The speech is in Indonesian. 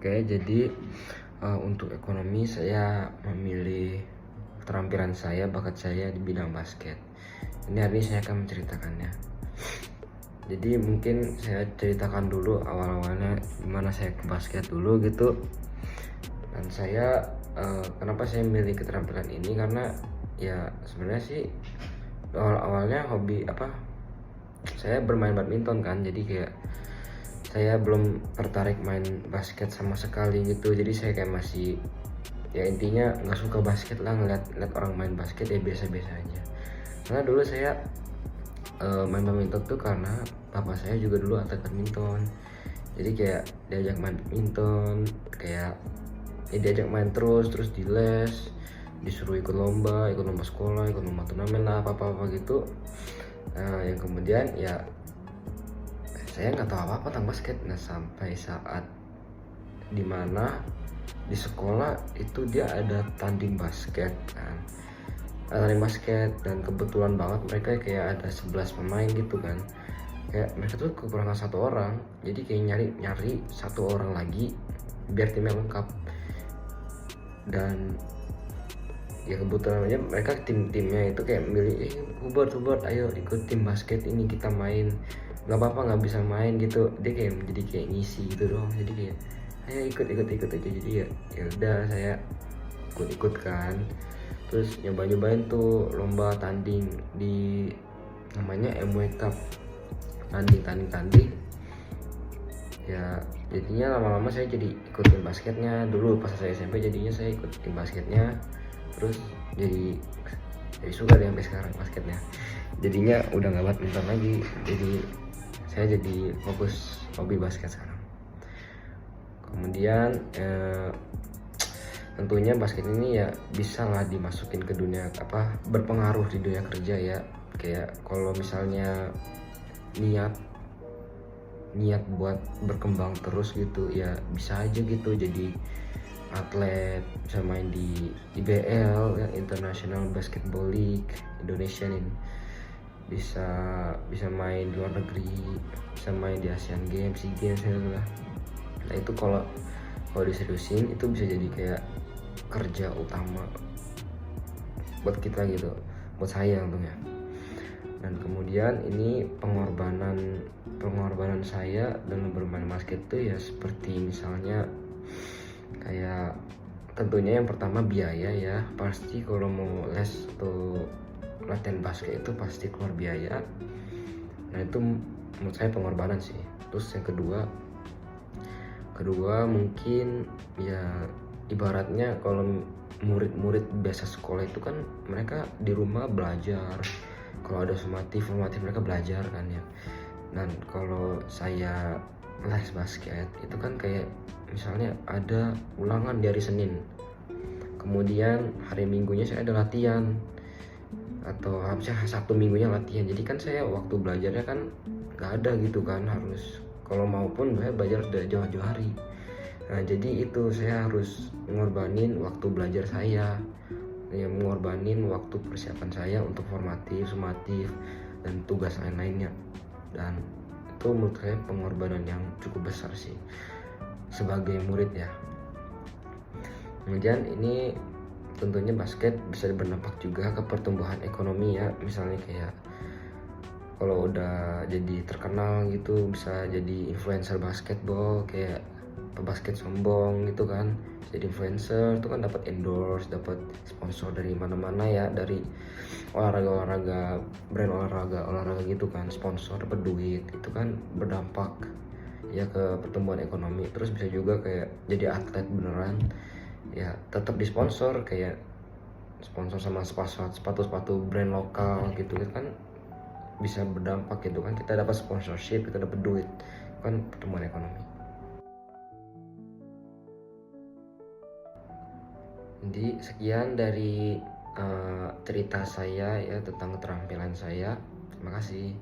Oke, jadi untuk ekonomi saya memilih keterampilan saya, bakat saya di bidang basket. Ini hari ini saya akan menceritakannya. Jadi mungkin saya ceritakan dulu awal-awalnya gimana saya ke basket dulu gitu. Dan saya kenapa saya memilih keterampilan ini, karena ya sebenarnya sih awal-awalnya hobi saya bermain badminton kan, jadi kayak saya belum tertarik main basket sama sekali gitu. Jadi saya kayak masih, ya intinya nggak suka basket lah, ngeliat orang main basket ya biasa-biasa aja. Karena dulu saya main badminton tuh karena papa saya juga dulu atlet badminton. Jadi kayak diajak main badminton, kayak ya diajak main terus di les, disuruh ikut lomba sekolah, ikut lomba turnamen lah, apa-apa gitu. Yang kemudian ya saya nggak tahu apa-apa tentang basket. Nah, sampai saat dimana di sekolah itu dia ada tanding basket kan, dan kebetulan banget mereka kayak ada 11 pemain gitu kan. Kayak mereka tuh kekurangan satu orang, jadi kayak nyari satu orang lagi biar timnya lengkap. Dan ya kebetulan aja mereka timnya itu kayak milih, Hubert ayo ikut tim basket ini, kita main. Nggak apa-apa nggak bisa main gitu, dia kayak jadi kayak ngisi gitu doang. Jadi kayak ayo ikut aja. Jadi ya udah, saya ikut kan. Terus nyobain tuh lomba tanding di namanya MW Cup, tanding ya. Jadinya lama-lama saya jadi ikut tim basketnya. Dulu pas saya SMP jadinya saya ikut tim basketnya, terus jadi suka deh sampai sekarang basketnya. Jadinya udah nggak badminton lagi, jadi saya jadi fokus hobi basket sekarang. Kemudian tentunya basket ini ya bisa lah dimasukin ke dunia berpengaruh di dunia kerja ya. Kayak kalau misalnya niat buat berkembang terus gitu ya, bisa aja gitu jadi atlet, bisa main di IBL ya, International Basketball League Indonesia ini, bisa main di luar negeri, bisa main di Asian Games, SEA Games gitu lah. Nah itu kalau diseriusin itu bisa jadi kayak kerja utama buat kita gitu, buat saya untungnya. Dan kemudian ini pengorbanan saya dalam bermain basket tuh ya seperti misalnya kayak, tentunya yang pertama biaya ya. Pasti kalau mau les atau latihan basket itu pasti keluar biaya. Nah itu menurut saya pengorbanan sih. Terus yang kedua mungkin ya, ibaratnya kalau murid-murid biasa sekolah itu kan mereka di rumah belajar, kalau ada formatif mereka belajar kan ya. Dan kalau saya les basket itu kan kayak misalnya ada ulangan di hari Senin, kemudian hari Minggunya saya ada latihan, atau harusnya Sabtu Minggunya latihan. Jadi kan saya waktu belajarnya kan nggak ada gitu kan, harus kalau maupun saya belajar dari jauh-jauh hari. Nah jadi itu saya harus mengorbanin waktu belajar saya, ya mengorbanin waktu persiapan saya untuk formatif, sumatif, dan tugas lain-lainnya. Dan itu menurut saya pengorbanan yang cukup besar sih sebagai murid ya. Kemudian ini tentunya basket bisa berdampak juga ke pertumbuhan ekonomi ya. Misalnya kayak kalau udah jadi terkenal gitu, bisa jadi influencer basketball, kayak pebasket sombong gitu kan, jadi influencer itu kan dapat endorse, dapat sponsor dari mana-mana ya, dari brand olahraga gitu kan, sponsor, dapat duit. Itu kan berdampak ya ke pertumbuhan ekonomi. Terus bisa juga kayak jadi atlet beneran ya, tetap disponsor, kayak sponsor sama sepatu brand lokal gitu kan, bisa berdampak gitu kan, kita dapat sponsorship, kita dapat duit, kan pertumbuhan ekonomi. Jadi sekian dari cerita saya ya tentang keterampilan saya. Terima kasih.